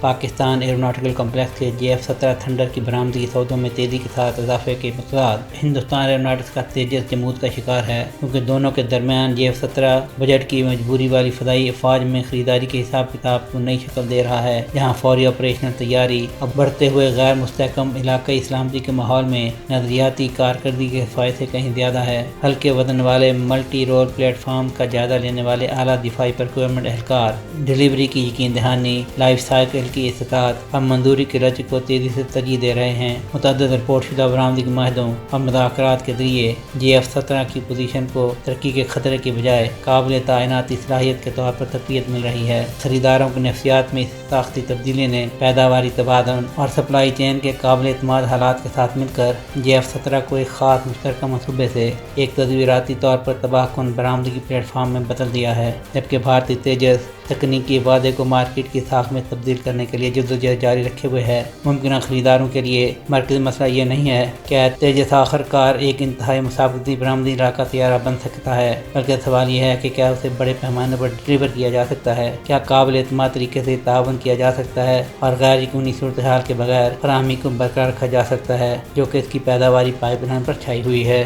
Pakistan aeronautical complex کے JF-17 thunder کی برآمدگی سودوں میں تیزی کے ساتھ اضافے کے بعد ہندوستان ایروناٹکس کا تیجس جمود کا شکار ہے، کیونکہ دونوں کے درمیان JF-17 بجٹ کی مجبوری والی فضائی افواج میں خریداری کے حساب کتاب کو نئی شکل دے رہا ہے، جہاں فوری آپریشنل تیاری اب بڑھتے ہوئے غیر مستحکم علاقائی سلامتی کے ماحول میں نظریاتی کارکردگی کے فائدے سے کہیں زیادہ ہے۔ ہلکے وزن والے ملٹی رول پلیٹ فارم کا جائزہ لینے والے اعلیٰ دفاعی پروکیورمنٹ اہلکار، ڈلیوری کی یقین دہانی، لائف سائیکل کی استطاعت اور منظوری کے لچک کو تیزی سے ترجیح دے رہے ہیں۔ متعدد رپورٹ شدہ برآمدگی معاہدوں اور مذاکرات کے ذریعے JF-17 کی پوزیشن کو ترقی کے خطرے کے بجائے قابل تعیناتی صلاحیت کے طور پر تقویت مل رہی ہے۔ خریداروں کی نفسیات میں اس ساختی تبدیلی نے پیداواری تبادل اور سپلائی چین کے قابل اعتماد حالات کے ساتھ مل کر JF-17 کو ایک خاص مشترکہ منصوبے سے ایک تجویزاتی طور پر تباہ کن برآمدگی پلیٹ فارم میں بدل دیا ہے، جبکہ بھارتی تیجس تکنیکی وعدے کو مارکیٹ کی ساکھ میں تبدیل کرنے کے لیے جدوجہد جاری رکھے ہوئے ہے۔ ممکنہ خریداروں کے لیے مرکزی مسئلہ یہ نہیں ہے کہ تیجس آخر کار ایک انتہائی مسابقتی برآمدی علاقہ طیارہ بن سکتا ہے، بلکہ سوال یہ ہے کہ کیا اسے بڑے پیمانے پر ڈلیور کیا جا سکتا ہے، کیا قابل اعتماد طریقے سے تعاون کیا جا سکتا ہے اور غیر یقینی صورتحال کے بغیر فراہمی کو برقرار رکھا جا سکتا ہے، جو کہ اس کی پیداواری پائپ لائن پر چھائی ہوئی ہے۔